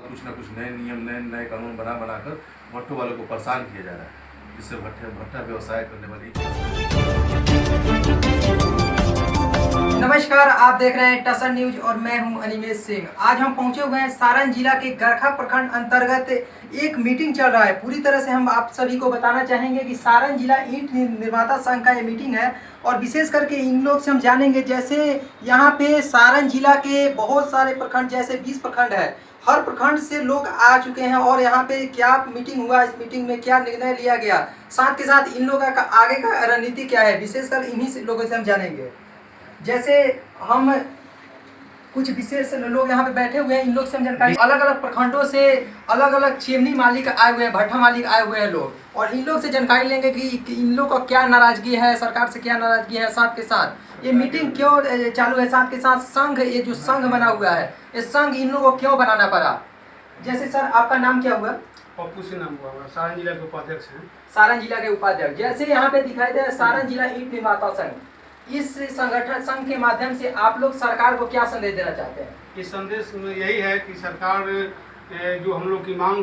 कुछ ना कुछ नए नियम नए कानून बनाकर भट्टों वालों को परेशान किया जा रहा है, जिससे भट्टा व्यवसाय करने वाली। नमस्कार, आप देख रहे हैं टसन न्यूज और मैं हूं अनिमेश सिंह। आज हम पहुंचे हुए हैं सारण जिला के गरखा प्रखंड अंतर्गत एक मीटिंग चल रहा है। पूरी तरह से हम आप सभी को बताना चाहेंगे कि सारण जिला ईंट निर्माता संघ का ये मीटिंग है और विशेष करके इन लोग से हम जानेंगे, जैसे यहाँ पे सारण जिला के बहुत सारे प्रखंड, जैसे 20 प्रखंड है, हर प्रखंड से लोग आ चुके हैं और यहाँ पे क्या मीटिंग हुआ, इस मीटिंग में क्या निर्णय लिया गया, साथ के साथ इन लोगों का आगे का रणनीति क्या है, विशेषकर इन्हीं लोगों से हम जानेंगे। जैसे हम कुछ विशेष लोग यहाँ पे बैठे हुए हैं, इन लोग से हम जानकारी, अलग अलग प्रखंडों से अलग अलग चिमनी मालिक आए हुए हैं, भट्ठा मालिक आए हुए हैं लोग, और इन लोग से जानकारी लेंगे कि इन लोग का क्या नाराजगी है, सरकार से क्या नाराजगी है, साथ के साथ ये मीटिंग क्यों चालू है, साथ के साथ संघ, ये जो संघ बना हुआ है, ये संघ इन लोगों को क्यों बनाना पड़ा। जैसे सर, आपका नाम क्या हुआ? पप्पू से नाम हुआ, सारण जिला के उपाध्यक्ष हैं। सारण जिला के उपाध्यक्ष। जैसे यहाँ पे दिखाई दे सारण जिला ईंट निर्माता संघ, इस संगठन संघ के माध्यम से आप लोग सरकार को क्या संदेश देना चाहते हैं? इस संदेश में यही है कि सरकार जो हम लोग की मांग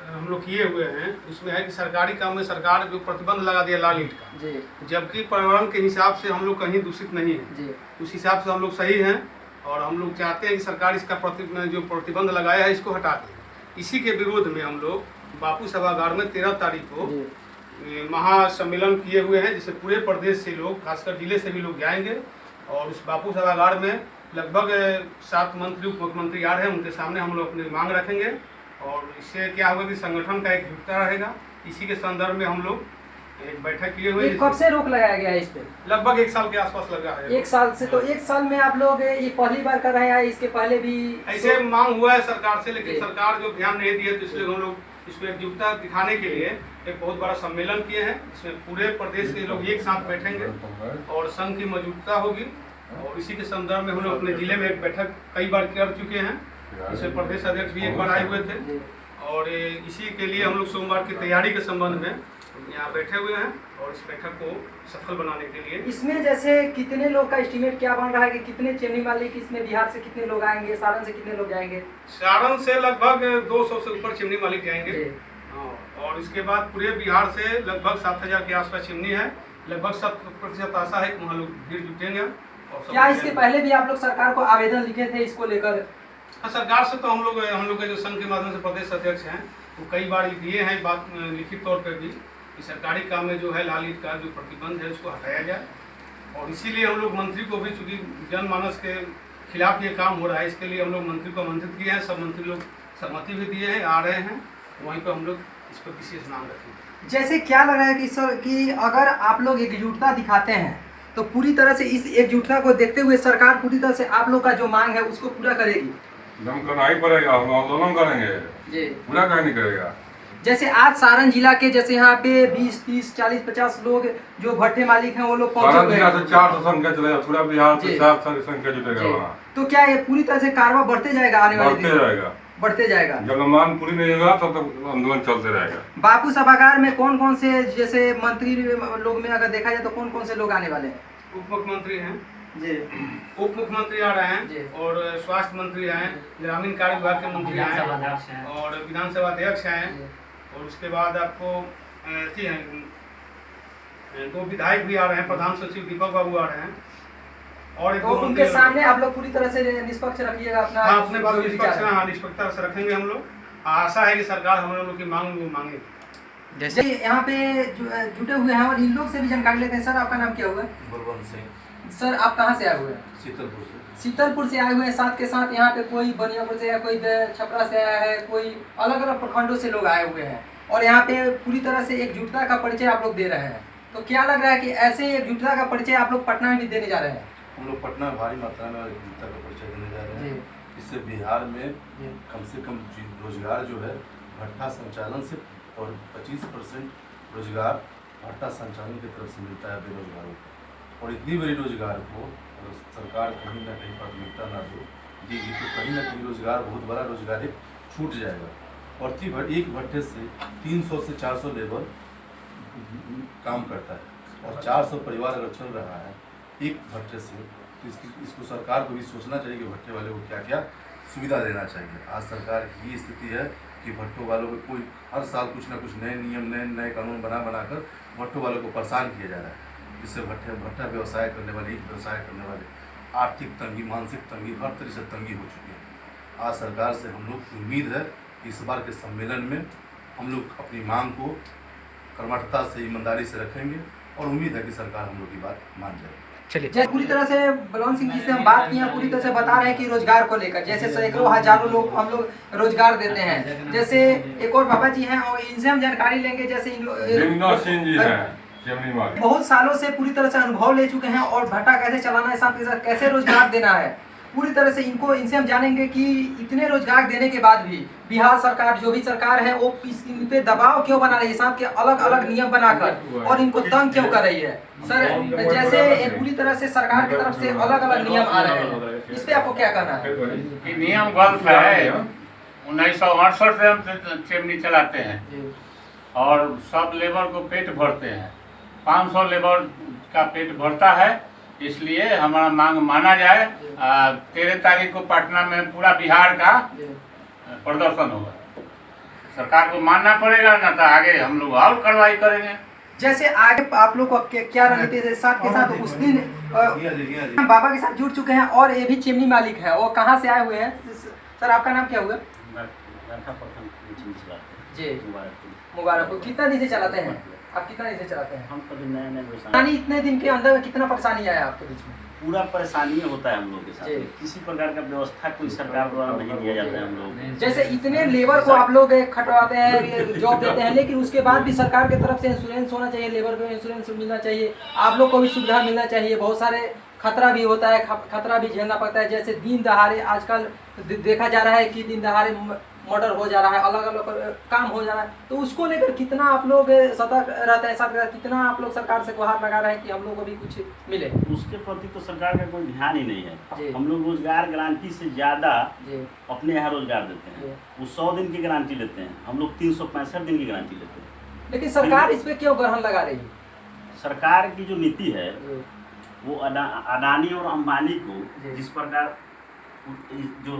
हम लोग किए हुए हैं, उसमें है कि सरकारी काम में सरकार जो प्रतिबंध लगा दिया लाल ईंट का जी, जबकि पर्यावरण के हिसाब से हम लोग कहीं दूषित नहीं है जी, उस हिसाब से हम लोग सही हैं और हम लोग चाहते हैं कि सरकार इसका जो प्रतिबंध लगाया है इसको हटा दे। इसी के विरोध में हम लोग बापू सभागार में 13 तारीख को महासम्मेलन किए हुए हैं, जिससे पूरे प्रदेश से लोग, खासकर जिले से भी लोग जाएंगे और उस बापू सभागार में लगभग 7 मंत्री उप मुख्यमंत्री आ रहे हैं, उनके सामने हम लोग अपनी मांग रखेंगे और इससे क्या होगा कि संगठन का एक एकजुटता रहेगा। इसी के संदर्भ में हम लोग एक बैठक किए हुए। कब से रोक लगाया गया है इस पे? लगभग 1 साल के आसपास लगा है। 1 साल से? तो 1 साल में आप लोग ये पहली बार कर रहे हैं, इसके पहले भी ऐसे मांग हुआ है सरकार से, लेकिन सरकार जो ध्यान नहीं दी है, तो इसलिए हम लोग इसको एकजुटता दिखाने के लिए एक बहुत बड़ा सम्मेलन किए हैं, जिसमें पूरे प्रदेश के लोग एक साथ बैठेंगे और संघ की मौजूदता होगी। और इसी के संदर्भ में हम लोग अपने जिले में एक बैठक कई बार कर चुके हैं, इसमें प्रदेश अध्यक्ष भी एक बार आए हुए थे और इसी के लिए हम लोग सोमवार की तैयारी के संबंध में यहाँ बैठे हुए हैं और इस बैठक को सफल बनाने के लिए। इसमें जैसे कितने लोग का एस्टीमेट क्या बन रहा है कि कितने चिमनी मालिक इसमें, बिहार से कितने लोग आएंगे, सारण से कितने लोग जाएंगे? सारण से लगभग 200 से ऊपर चिमनी मालिक जाएंगे और इसके बाद पूरे बिहार से लगभग 7000 के आसपास चिमनी है। लगभग 70% आशा है कि वहाँ लोग भीड़ जुटेंगे। क्या इसके पहले भी आप लोग सरकार को आवेदन लिखे थे इसको लेकर? हाँ, सरकार से तो हम लोग के जो संघ के माध्यम से प्रदेश अध्यक्ष हैं वो कई बार दिए हैं बात लिखित तौर पर भी कि सरकारी काम में जो है लाल ईंट का जो प्रतिबंध है उसको हटाया जाए। और इसीलिए हम लोग मंत्री को भी, चूँकि जनमानस के खिलाफ ये काम हो रहा है, इसके लिए हम लोग मंत्री को आमंत्रित किए हैं। सब मंत्री लोग सहमति भी दिए हैं, आ रहे हैं, वहीं पर हम लोग इस पर विशेष नाम रखेंगे। जैसे क्या लग रहा है कि सर, कि अगर आप लोग एकजुटता दिखाते हैं तो पूरी तरह से इस एकजुटता को देखते हुए सरकार पूरी तरह से आप लोग का जो मांग है उसको पूरा करेगी? दम करना ही पड़ेगा, हम आंदोलन करेंगे जी, पूरा कहीं नहीं करेगा। जैसे आज सारण जिला के, जैसे यहाँ पे 20, 30, 40, 50 लोग जो भट्टे मालिक हैं वो लोग पहुंचे हुए हैं। 400 संख्या चलेगा, पूरा बिहार से 700 संख्या जुटेगा वहाँ। तो क्या ये पूरी तरह से कारवाई बढ़ते जाएगा आने वाले दिन? बढ़ते जाएगा। जब मांग पूरी नहीं होगा तब तक आंदोलन चलते रहेगा। बापू सभागार में कौन कौन से, जैसे मंत्री लोग में अगर देखा जाए तो कौन कौन से लोग आने वाले हैं? उप मुख्यमंत्री हैं जी, उप मुख्यमंत्री आ रहे हैं और स्वास्थ्य मंत्री हैं, ग्रामीण कार्य विभाग के मंत्री हैं और विधानसभा अध्यक्ष हैं और उसके बाद आपको ऐसी हैं 2 विधायक भी आ रहे हैं, प्रधान सचिव दीपक बाबू आ रहे हैं और तो उनके सामने आप लोग पूरी तरह से निष्पक्ष रखिएगा अपना? हाँ, अपने बात निष्पक्षता से रखेंगे हम लोग। आशा है कि सरकार हम लोग की मांग मांगेगी। जैसे यहाँ पे जुटे हुए हैं और इन लोग से भी जानकारी लेते हैं। सर, आपका नाम क्या हुआ? बलवंत सिंह। सर, आप कहाँ से आए हुए हैं? शीतलपुर से। शीतलपुर से आए हुए हैं। साथ के साथ यहाँ पे कोई बनियापुर से या कोई छपरा से आया है, कोई अलग अलग प्रखंडों से लोग आए हुए हैं और यहाँ पे पूरी तरह से एकजुटता का परिचय आप लोग दे रहे हैं। तो क्या लग रहा है कि ऐसे एकजुटता का परिचय आप लोग पटना में भी देने जा रहे हैं? हम लोग पटना में भारी मात्रा में एकजुटता का परिचय देने जा रहे हैं। इससे बिहार में कम से कम रोजगार जो है भट्टा संचालन से और 25% रोजगार भट्टा संचालन की तरफ से मिलता है बेरोजगारों को। और इतनी बड़ी रोजगार को अगर सरकार कहीं ना कहीं प्राथमिकता ना देगी तो कहीं ना कहीं रोजगार, बहुत बड़ा रोजगार छूट जाएगा। और एक भट्टे से 300 से 400 लेबर काम करता है और 400 परिवार अगर चल रहा है एक भट्टे से, तो इसको सरकार को भी सोचना चाहिए कि भट्टे वाले को क्या क्या सुविधा देना चाहिए। आज सरकार की ये स्थिति है कि भट्टों वालों को कोई हर साल कुछ ना कुछ नए नियम नए कानून बनाकर भट्टों वालों को परेशान किया जा रहा है, जिससे भट्टा व्यवसाय करने वाले, ईंट व्यवसाय करने वाले आर्थिक तंगी, मानसिक तंगी, हर तरह से तंगी हो चुकी है। आज सरकार से हम लोग की उम्मीद है कि इस बार के सम्मेलन में हम लोग अपनी मांग को कर्मठता से, ईमानदारी से रखेंगे और उम्मीद है कि सरकार हम लोग की बात मान जाएगी। चलिए, जैसे पूरी तरह से बलवंत सिंह जी से हम बात किए, पूरी तरह से बता रहे हैं कि रोजगार को लेकर जैसे सैकड़ों हजारों लोग को हम लोग रोजगार देते हैं। जैसे एक और बाबा जी हैं और इनसे हम जानकारी लेंगे। जैसे बहुत सालों से पूरी तरह से अनुभव ले चुके हैं और भट्टा कैसे चलाना है, साथ के साथ कैसे रोजगार देना है, पूरी तरह से इनसे हम जानेंगे कि इतने रोजगार देने के बाद भी बिहार सरकार, जो भी सरकार है, वो इन पे दबाव क्यों बना रही है, साथ के अलग अलग नियम बनाकर, और इनको तंग क्यों कर रही है। सर, जैसे पूरी तरह से सरकार की तरफ से अलग अलग नियम आ रहे हैं, इस पे आपको क्या कहना है? नियम गलत है। 1968 से हम चिमनी चलाते हैं और सब लेबर को पेट भरते हैं। 500 लेबर का पेट भरता है, इसलिए हमारा मांग माना जाए। 13 तारीख को पटना में पूरा बिहार का प्रदर्शन होगा। सरकार को मानना पड़ेगा, ना तो आगे हम लोग और कार्रवाई करेंगे। जैसे आगे आप लोग को क्या रणनीति है? साथ के साथ उस दिन हम बाबा के साथ जुड़ चुके हैं और ये भी चिमनी मालिक है, वो कहाँ से आए हुए हैं? सर, आपका नाम क्या हुआ? जी, मुबारकपुर। कितना दिन से चलाते हैं आप? कितना दिन से चलाते हैं? हम कभी नए इतने दिन के अंदर कितना परेशानी आया आपके बीच में? पूरा परेशानी होता है हम लोग के साथ। किसी प्रकार का व्यवस्था कोई सरकार द्वारा नहीं दिया जाता है हम लोग। जैसे इतने लेबर को आप लोग खटवाते हैं, जॉब देते हैं, लेकिन उसके बाद भी सरकार की तरफ से इंश्योरेंस होना चाहिए, लेबर को इंश्योरेंस मिलना चाहिए, आप लोग को भी सुविधा मिलना चाहिए। बहुत सारे खतरा भी होता है, खतरा भी झेलना पड़ता है। जैसे दिन दहाड़े आजकल देखा जा रहा है कि दिन दहाड़े मर्डर हो जा रहा है, अलग अलग काम हो जा रहा है, तो उसको लेकर कितना आप लोग सतर्क रहते हैं? साथ कितना आप लोग सरकार से गुहार लगा रहे हैं कि हम लोग को भी कुछ मिले? उसके प्रति तो सरकार का कोई ध्यान ही नहीं है। हम लोग रोजगार गारंटी से ज़्यादा अपने यहाँ रोजगार देते हैं। वो 100 दिन की गारंटी लेते हैं, हम लोग 365 दिन की गारंटी लेते हैं। लेकिन सरकार इस पर क्यों ग्रहण लगा रही है? सरकार की जो नीति है वो अडानी और अंबानी को जिस प्रकार जो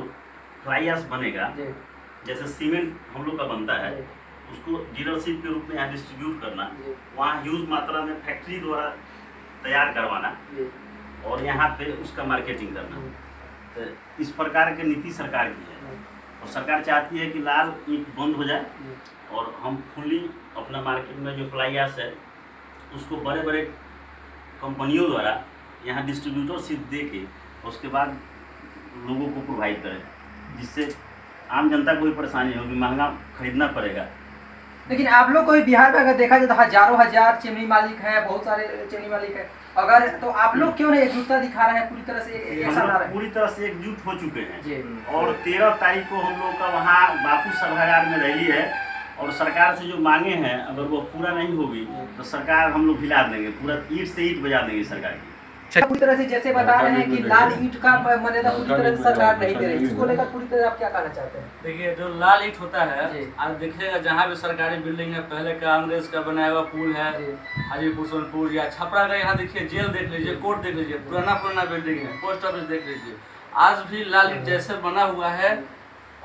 फ्लाई ऐश बनेगा, जैसे सीमेंट हम लोग का बनता है, उसको डीलरशिप के रूप में यहाँ डिस्ट्रीब्यूट करना, वहाँ ह्यूज मात्रा में फैक्ट्री द्वारा तैयार करवाना और यहाँ पे उसका मार्केटिंग करना। तो इस प्रकार की नीति सरकार की है और सरकार चाहती है कि लाल ईंट बंद हो जाए और हम फुली अपना मार्केट में जो फ्लाई ऐश है उसको बड़े बड़े कंपनियों द्वारा यहाँ डिस्ट्रीब्यूटरशिप दे के उसके बाद लोगों को प्रोवाइड करें, जिससे आम जनता को कोई परेशानी होगी, महंगा खरीदना पड़ेगा। लेकिन आप लोग को भी बिहार में अगर देखा जाए तो हजारों हजार चिमनी मालिक हैं, बहुत सारे चिमनी मालिक हैं, अगर तो आप लोग क्यों नहीं एकजुटता दिखा रहे हैं? पूरी तरह से ऐसा ना रहे। पूरी तरह से एकजुट हो चुके हैं और 13 तारीख को हम लोग का वहाँ बापू सभागार में रैली है और सरकार से जो मांगे हैं अगर वो पूरा नहीं होगी तो सरकार हम लोग हिला देंगे, पूरा ईंट से ईंट बजा देंगे सरकार की। पूरी तरह से जैसे बता रहे हैं कि लाल ईंट का मान्यता पूरी तरह से सरकार नहीं दे रही, इसको लेकर पूरी तरह आप क्या कहना चाहते हैं? देखिए, जो लाल ईंट होता है, आज देखिएगा जहाँ भी सरकारी बिल्डिंग है, पहले का अंग्रेज का बनाया हुआ पुल है, हाजीपुर सोनपुर या छपरा का, यहाँ देखिए जेल देख लीजिए, कोर्ट देख लीजिए, पुराना बिल्डिंग है, पोस्ट ऑफिस देख लीजिए, आज भी लाल ईंट जैसे बना हुआ है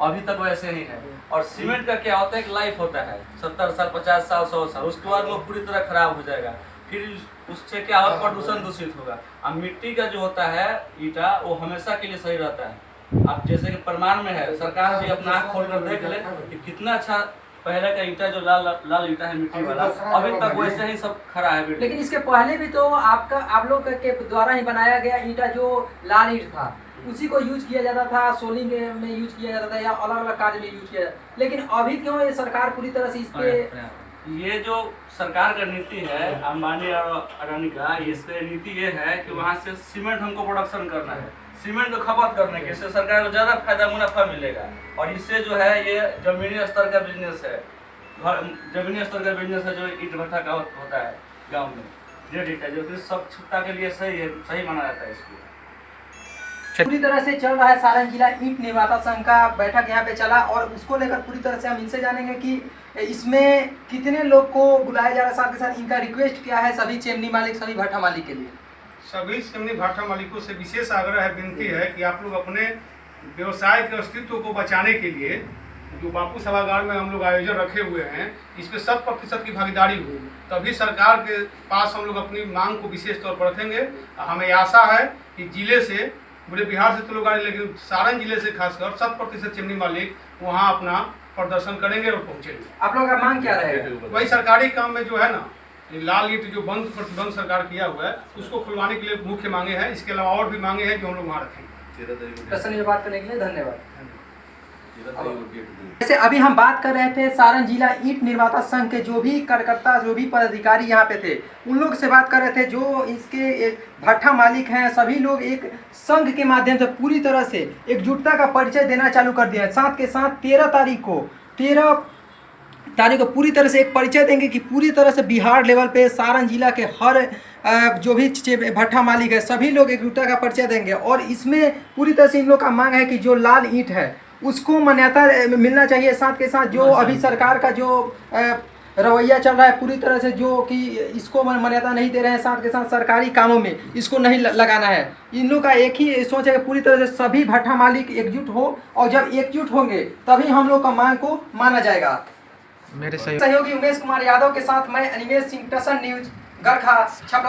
अभी तक वैसे ही है। और सीमेंट का क्या होता है, एक लाइफ होता है 70 साल, 50 साल, 100 साल, उसके बाद वो पूरी तरह खराब हो जाएगा, फिर उससे क्या होगा, प्रदूषण दूषित होगा। अब मिट्टी का जो होता है ईटा, वो हमेशा के लिए सही रहता है। अब जैसे कि प्रमाण में है, सरकार भी अपना आँख खोल कर देख ले कि कितना अच्छा पहले का ईटा जो लाल ईटा है मिट्टी वाला, अभी तक वैसे ही सब खड़ा है। लेकिन इसके पहले भी तो आप लोग के द्वारा ही बनाया गया ईटा जो लाल ईंट था, उसी को यूज किया जाता था, सोलिंग में यूज किया जाता था या अलग अलग कार्य में यूज किया जाता, लेकिन अभी क्यों ये सरकार पूरी तरह से इस पे? ये जो सरकार का नीति है अंबानी और अडानी का, इससे नीति ये है कि वहाँ से सीमेंट हमको प्रोडक्शन करना है, सीमेंट को खपत करने के, इससे सरकार को ज़्यादा फायदा मुनाफा मिलेगा। और इससे जो है ये जमीनी स्तर का बिजनेस है, जमीनी स्तर का बिजनेस है जो ईंट भट्टा का होता है गाँव में, रेड ईंट है, जो कि स्वच्छता के लिए सही है, सही माना जाता है इसको। पूरी तरह से चल रहा है सारण जिला ईंट निर्माता संघ का बैठक यहाँ पे चला और उसको लेकर पूरी तरह से हम इनसे जानेंगे कि इसमें कितने लोग को बुलाया जा रहा है, साथ के साथ इनका रिक्वेस्ट क्या है सभी चिमनी मालिक, सभी भट्टा मालिक के लिए। सभी चिमनी भट्टा मालिकों से विशेष आग्रह है, विनती है कि आप लोग अपने व्यवसाय के अस्तित्व को बचाने के लिए जो बापू सभागार में हम लोग आयोजन रखे हुए हैं, इसमें 100% की भागीदारी हो, तभी सरकार के पास हम लोग अपनी मांग को विशेष तौर पर रखेंगे। हमें आशा है कि जिले से, पूरे बिहार से तो लोग आए, लेकिन सारण जिले से खासकर 100% चिमनी मालिक वहाँ अपना प्रदर्शन करेंगे और पहुँचेंगे। आप लोगों का मांग क्या रहेगा? वही सरकारी काम में जो है ना, लाल ईंट जो बंद प्रतिबंध सरकार किया हुआ है, उसको खुलवाने के लिए मुख्य मांगे हैं। इसके अलावा और भी मांगे हैं जो हम लोग वहाँ रखेंगे। प्रश्न में बात करने के लिए धन्यवाद। जैसे अभी हम बात कर रहे थे सारण जिला ईंट निर्माता संघ के जो भी कार्यकर्ता, जो भी पदाधिकारी यहाँ पे थे, उन लोग से बात कर रहे थे। जो इसके एक भट्ठा मालिक हैं, सभी लोग एक संघ के माध्यम से पूरी तरह से एकजुटता का परिचय देना चालू कर दिया है। साथ के साथ 13 तारीख को पूरी तरह से एक परिचय देंगे कि पूरी तरह से बिहार लेवल पे सारण जिला के हर जो भी भट्ठा मालिक है, सभी लोग एकजुटता का परिचय देंगे। और इसमें पूरी तरह से इन लोग का मांग है कि जो लाल ईंट है उसको मान्यता मिलना चाहिए। साथ के साथ जो अभी सरकार का जो रवैया चल रहा है पूरी तरह से, जो कि इसको मान्यता नहीं दे रहे हैं, साथ के साथ सरकारी कामों में इसको नहीं लगाना है। इन लोग का एक ही सोच है कि पूरी तरह से सभी भट्ठा मालिक एकजुट हो, और जब एकजुट होंगे तभी हम लोग का मांग को माना जाएगा। मेरे सहयोगी उमेश कुमार यादव के साथ मैं अनिमेश सिंह, टसन न्यूज, गरखा, छपरा।